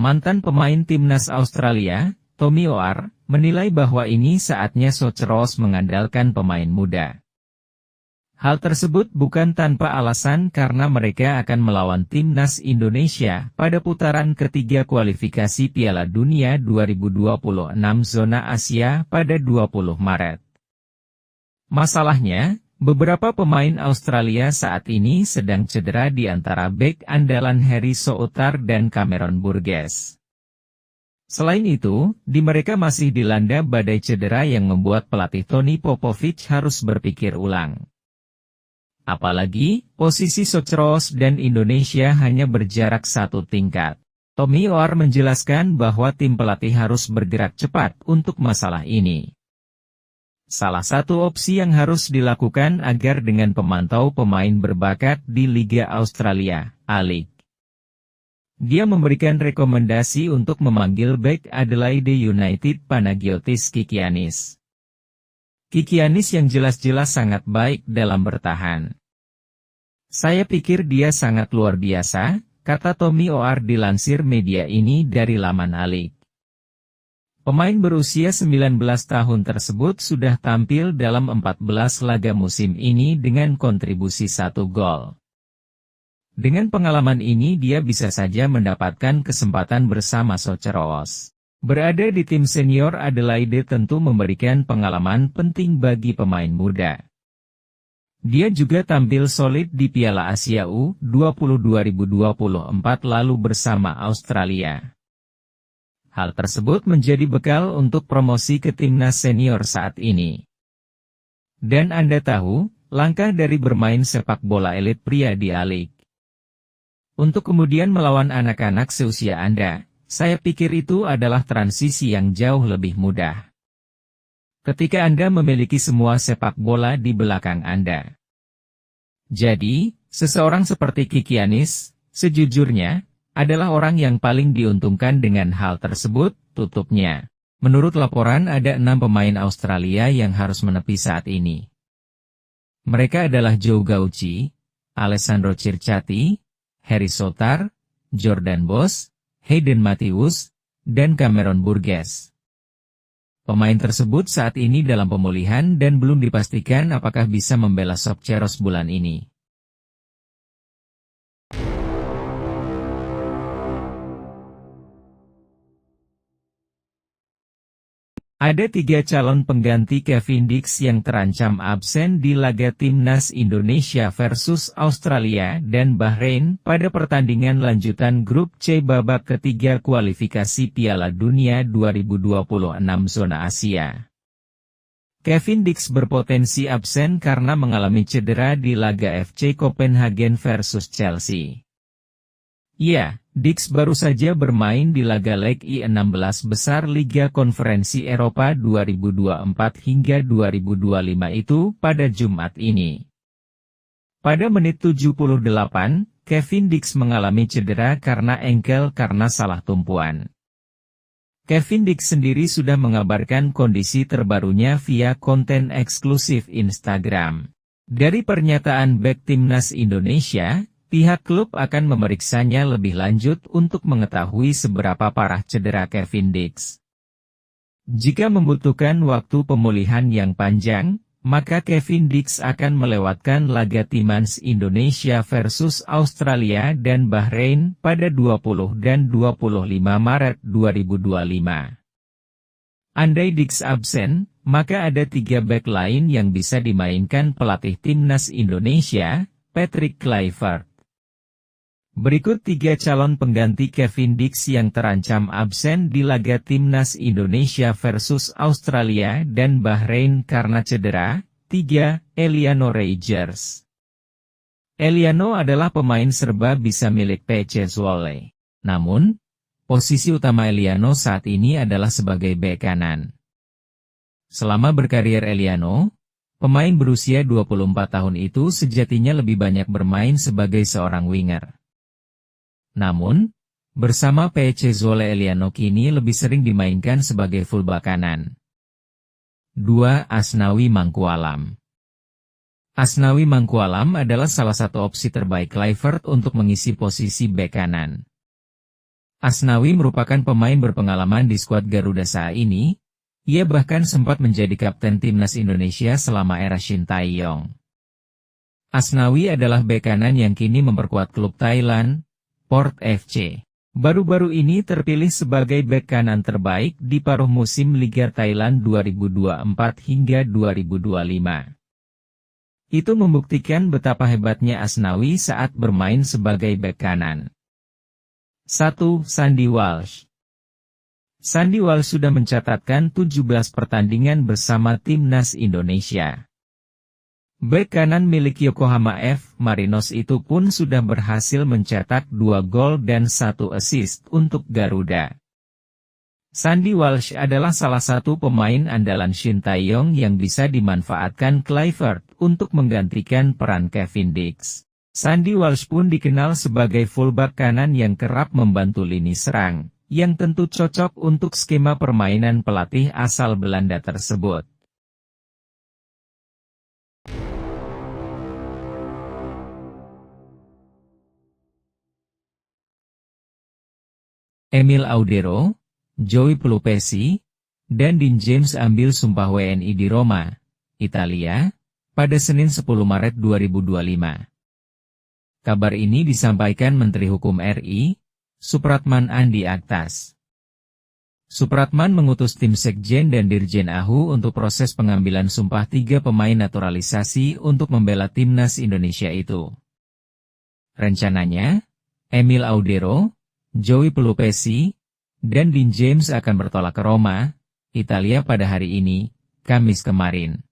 Mantan pemain timnas Australia, Tommy Oar, menilai bahwa ini saatnya Soceros mengandalkan pemain muda. Hal tersebut bukan tanpa alasan karena mereka akan melawan timnas Indonesia pada putaran ketiga kualifikasi Piala Dunia 2026 zona Asia pada 20 Maret. Masalahnya, beberapa pemain Australia saat ini sedang cedera di antara bek andalan Harry Souttar dan Cameron Burgess. Selain itu, di mereka masih dilanda badai cedera yang membuat pelatih Tony Popovic harus berpikir ulang. Apalagi, posisi Soceros dan Indonesia hanya berjarak satu tingkat. Tommy Oar menjelaskan bahwa tim pelatih harus bergerak cepat untuk masalah ini. Salah satu opsi yang harus dilakukan agar dengan pemantau pemain berbakat di Liga Australia, A-League. Dia memberikan rekomendasi untuk memanggil bek Adelaide United Panagiotis Kikianis. Kikianis yang jelas-jelas sangat baik dalam bertahan. Saya pikir dia sangat luar biasa, kata Tommy Oar dilansir media ini dari laman A-League. Pemain berusia 19 tahun tersebut sudah tampil dalam 14 laga musim ini dengan kontribusi 1 gol. Dengan pengalaman ini dia bisa saja mendapatkan kesempatan bersama Soceros. Berada di tim senior Adelaide tentu memberikan pengalaman penting bagi pemain muda. Dia juga tampil solid di Piala Asia U20 2024 lalu bersama Australia. Hal tersebut menjadi bekal untuk promosi ke timnas senior saat ini. Dan Anda tahu, langkah dari bermain sepak bola elit pria di A-League untuk kemudian melawan anak-anak seusia Anda, saya pikir itu adalah transisi yang jauh lebih mudah. Ketika Anda memiliki semua sepak bola di belakang Anda. Jadi, seseorang seperti Kikianis, sejujurnya, adalah orang yang paling diuntungkan dengan hal tersebut, tutupnya. Menurut laporan ada 6 pemain Australia yang harus menepi saat ini. Mereka adalah Joe Gauci, Alessandro Circati, Harry Souttar, Jordan Boss, Hayden Matthews, dan Cameron Burgess. Pemain tersebut saat ini dalam pemulihan dan belum dipastikan apakah bisa membela Soceros bulan ini. Ada 3 calon pengganti Kevin Dix yang terancam absen di laga Timnas Indonesia versus Australia dan Bahrain pada pertandingan lanjutan Grup C babak ketiga kualifikasi Piala Dunia 2026 zona Asia. Kevin Dix berpotensi absen karena mengalami cedera di laga FC Copenhagen versus Chelsea. Ya, Dix baru saja bermain di laga leg I-16 besar Liga Konferensi Eropa 2024 hingga 2025 itu pada Jumat ini. Pada menit 78, Kevin Dix mengalami cedera karena engkel karena salah tumpuan. Kevin Dix sendiri sudah mengabarkan kondisi terbarunya via konten eksklusif Instagram. Dari pernyataan bek timnas Indonesia, pihak klub akan memeriksanya lebih lanjut untuk mengetahui seberapa parah cedera Kevin Dix. Jika membutuhkan waktu pemulihan yang panjang, maka Kevin Dix akan melewatkan laga Timnas Indonesia versus Australia dan Bahrain pada 20 dan 25 Maret 2025. Andai Dix absen, maka ada 3 bek lain yang bisa dimainkan pelatih Timnas Indonesia, Patrick Kluivert. Berikut 3 calon pengganti Kevin Dix yang terancam absen di laga Timnas Indonesia versus Australia dan Bahrain karena cedera. 3. Eliano Reijers. Eliano adalah pemain serba bisa milik PC Zwolle. Namun, posisi utama Eliano saat ini adalah sebagai bek kanan. Selama berkarier Eliano, pemain berusia 24 tahun itu sejatinya lebih banyak bermain sebagai seorang winger. Namun, bersama PC Zwolle Eliano kini lebih sering dimainkan sebagai fullback kanan. 2. Asnawi Mangkualam. Asnawi Mangkualam adalah salah satu opsi terbaik Kluivert untuk mengisi posisi bek kanan. Asnawi merupakan pemain berpengalaman di skuad Garuda saat ini. Ia bahkan sempat menjadi kapten timnas Indonesia selama era Shin Tae-yong. Asnawi adalah bek kanan yang kini memperkuat klub Thailand, Port FC. Baru-baru ini terpilih sebagai bek kanan terbaik di paruh musim Liga Thailand 2024 hingga 2025. Itu membuktikan betapa hebatnya Asnawi saat bermain sebagai bek kanan. 1. Sandy Walsh. Sandy Walsh sudah mencatatkan 17 pertandingan bersama timnas Indonesia. Bek kanan milik Yokohama F. Marinos itu pun sudah berhasil mencetak 2 gol dan 1 assist untuk Garuda. Sandy Walsh adalah salah satu pemain andalan Shin Tae-yong yang bisa dimanfaatkan Kluivert untuk menggantikan peran Kevin Dix. Sandy Walsh pun dikenal sebagai fullback kanan yang kerap membantu lini serang, yang tentu cocok untuk skema permainan pelatih asal Belanda tersebut. Emil Audero, Joey Pelupesi, dan Dean James ambil sumpah WNI di Roma, Italia, pada Senin 10 Maret 2025. Kabar ini disampaikan Menteri Hukum RI, Supratman Andi Aktas. Supratman mengutus tim Sekjen dan Dirjen AHU untuk proses pengambilan sumpah 3 pemain naturalisasi untuk membela timnas Indonesia itu. Rencananya, Emil Audero, Joey Pelupesi, dan Dean James akan bertolak ke Roma, Italia pada hari ini, Kamis kemarin.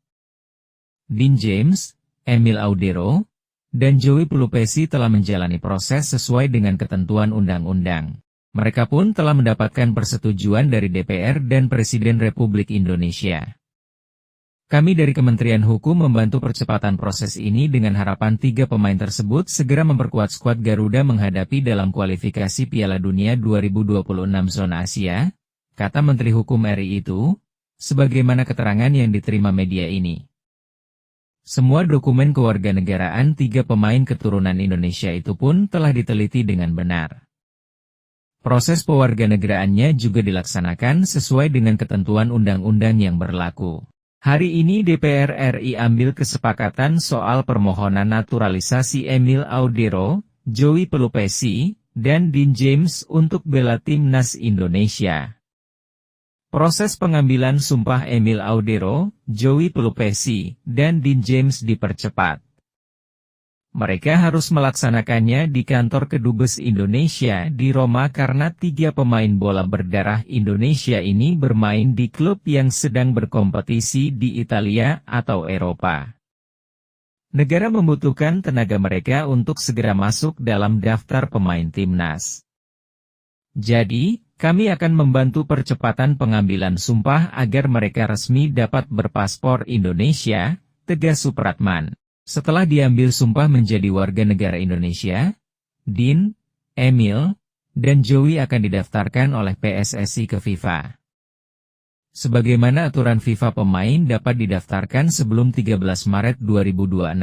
Dean James, Emil Audero, dan Joey Pelupesi telah menjalani proses sesuai dengan ketentuan undang-undang. Mereka pun telah mendapatkan persetujuan dari DPR dan Presiden Republik Indonesia. Kami dari Kementerian Hukum membantu percepatan proses ini dengan harapan 3 pemain tersebut segera memperkuat skuad Garuda menghadapi dalam kualifikasi Piala Dunia 2026 zona Asia, kata Menteri Hukum RI itu, sebagaimana keterangan yang diterima media ini. Semua dokumen kewarganegaraan 3 pemain keturunan Indonesia itu pun telah diteliti dengan benar. Proses pewarganegaraannya juga dilaksanakan sesuai dengan ketentuan undang-undang yang berlaku. Hari ini DPR RI ambil kesepakatan soal permohonan naturalisasi Emil Audero, Joey Pelupesi, dan Dean James untuk bela timnas Indonesia. Proses pengambilan sumpah Emil Audero, Joey Pelupesi, dan Dean James dipercepat. Mereka harus melaksanakannya di kantor Kedubes Indonesia di Roma karena 3 pemain bola berdarah Indonesia ini bermain di klub yang sedang berkompetisi di Italia atau Eropa. Negara membutuhkan tenaga mereka untuk segera masuk dalam daftar pemain timnas. Jadi, kami akan membantu percepatan pengambilan sumpah agar mereka resmi dapat berpaspor Indonesia, tegas Supratman. Setelah diambil sumpah menjadi warga negara Indonesia, Dean, Emil, dan Joey akan didaftarkan oleh PSSI ke FIFA. Sebagaimana aturan FIFA, pemain dapat didaftarkan sebelum 13 Maret 2026.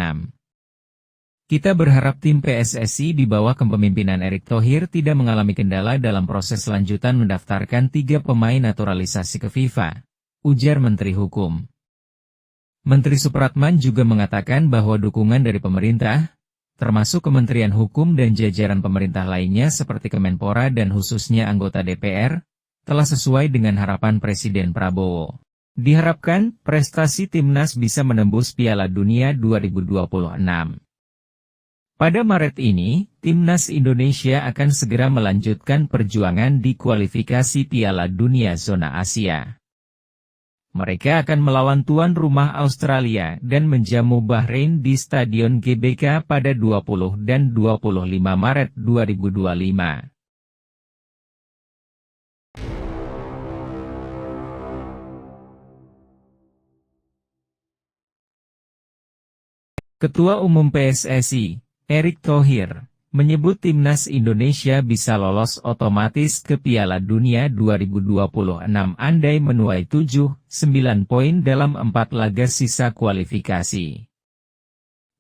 Kita berharap tim PSSI di bawah kepemimpinan Erick Thohir tidak mengalami kendala dalam proses lanjutan mendaftarkan 3 pemain naturalisasi ke FIFA, ujar Menteri Hukum. Menteri Supratman juga mengatakan bahwa dukungan dari pemerintah, termasuk Kementerian Hukum dan jajaran pemerintah lainnya seperti Kemenpora dan khususnya anggota DPR, telah sesuai dengan harapan Presiden Prabowo. Diharapkan, prestasi timnas bisa menembus Piala Dunia 2026. Pada Maret ini, timnas Indonesia akan segera melanjutkan perjuangan di kualifikasi Piala Dunia zona Asia. Mereka akan melawan tuan rumah Australia dan menjamu Bahrain di Stadion GBK pada 20 dan 25 Maret 2025. Ketua Umum PSSI, Erick Thohir, menyebut timnas Indonesia bisa lolos otomatis ke Piala Dunia 2026 andai menuai 7-9 poin dalam 4 laga sisa kualifikasi.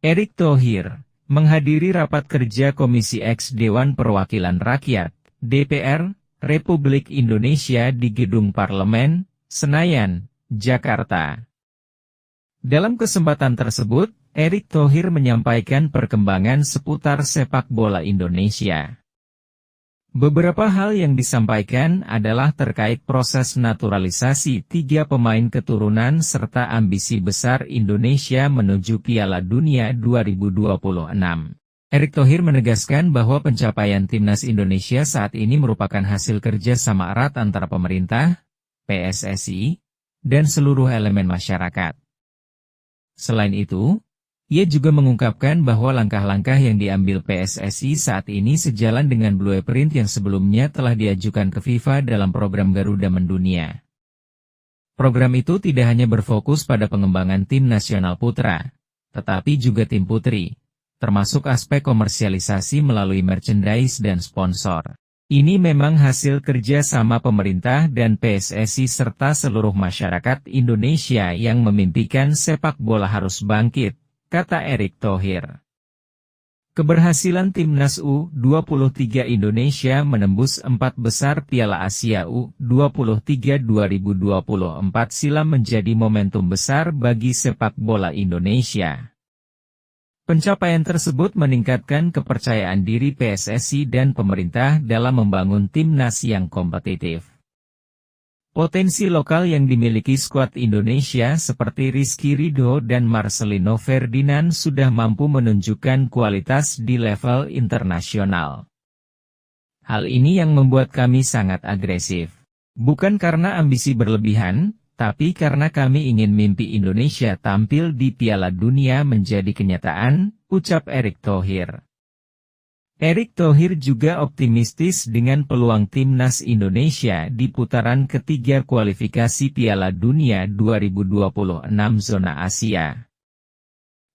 Erick Thohir menghadiri rapat kerja Komisi X Dewan Perwakilan Rakyat, DPR, Republik Indonesia di Gedung Parlemen, Senayan, Jakarta. Dalam kesempatan tersebut, Erick Thohir menyampaikan perkembangan seputar sepak bola Indonesia. Beberapa hal yang disampaikan adalah terkait proses naturalisasi 3 pemain keturunan serta ambisi besar Indonesia menuju Piala Dunia 2026. Erick Thohir menegaskan bahwa pencapaian timnas Indonesia saat ini merupakan hasil kerja sama erat antara pemerintah, PSSI, dan seluruh elemen masyarakat. Selain itu, ia juga mengungkapkan bahwa langkah-langkah yang diambil PSSI saat ini sejalan dengan blueprint yang sebelumnya telah diajukan ke FIFA dalam program Garuda Mendunia. Program itu tidak hanya berfokus pada pengembangan tim nasional putra, tetapi juga tim putri, termasuk aspek komersialisasi melalui merchandise dan sponsor. Ini memang hasil kerja sama pemerintah dan PSSI serta seluruh masyarakat Indonesia yang memimpikan sepak bola harus bangkit, kata Erick Thohir. Keberhasilan timnas U23 Indonesia menembus 4 besar Piala Asia U23 2024 silam menjadi momentum besar bagi sepak bola Indonesia. Pencapaian tersebut meningkatkan kepercayaan diri PSSI dan pemerintah dalam membangun timnas yang kompetitif. Potensi lokal yang dimiliki skuad Indonesia seperti Rizky Ridho dan Marcelino Ferdinand sudah mampu menunjukkan kualitas di level internasional. Hal ini yang membuat kami sangat agresif. Bukan karena ambisi berlebihan, tapi karena kami ingin mimpi Indonesia tampil di Piala Dunia menjadi kenyataan, ucap Erick Thohir. Erick Thohir juga optimistis dengan peluang timnas Indonesia di putaran ketiga kualifikasi Piala Dunia 2026 zona Asia.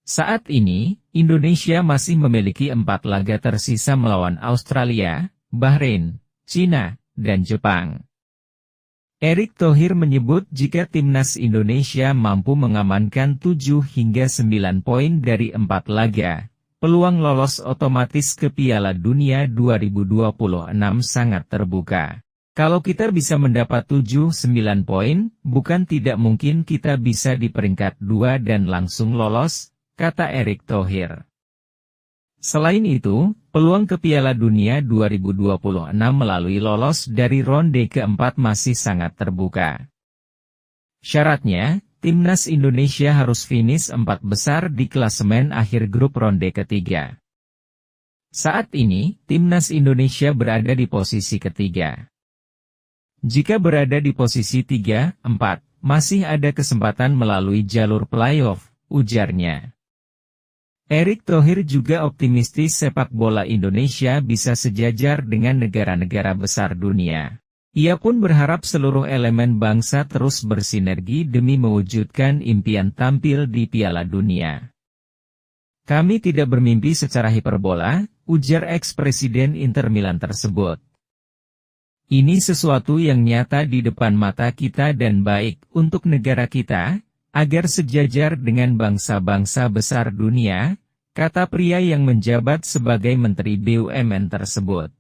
Saat ini, Indonesia masih memiliki 4 laga tersisa melawan Australia, Bahrain, Cina, dan Jepang. Erick Thohir menyebut jika timnas Indonesia mampu mengamankan 7 hingga 9 poin dari 4 laga, peluang lolos otomatis ke Piala Dunia 2026 sangat terbuka. Kalau kita bisa mendapat 7-9 poin, bukan tidak mungkin kita bisa di peringkat 2 dan langsung lolos, kata Erick Thohir. Selain itu, peluang ke Piala Dunia 2026 melalui lolos dari ronde keempat masih sangat terbuka. Syaratnya, timnas Indonesia harus finish 4 besar di klasemen akhir grup ronde ketiga. Saat ini, timnas Indonesia berada di posisi ketiga. Jika berada di posisi 3-4, masih ada kesempatan melalui jalur playoff, ujarnya. Erick Thohir juga optimistis sepak bola Indonesia bisa sejajar dengan negara-negara besar dunia. Ia pun berharap seluruh elemen bangsa terus bersinergi demi mewujudkan impian tampil di Piala Dunia. Kami tidak bermimpi secara hiperbola, ujar ex-presiden Inter Milan tersebut. Ini sesuatu yang nyata di depan mata kita dan baik untuk negara kita, agar sejajar dengan bangsa-bangsa besar dunia, kata pria yang menjabat sebagai Menteri BUMN tersebut.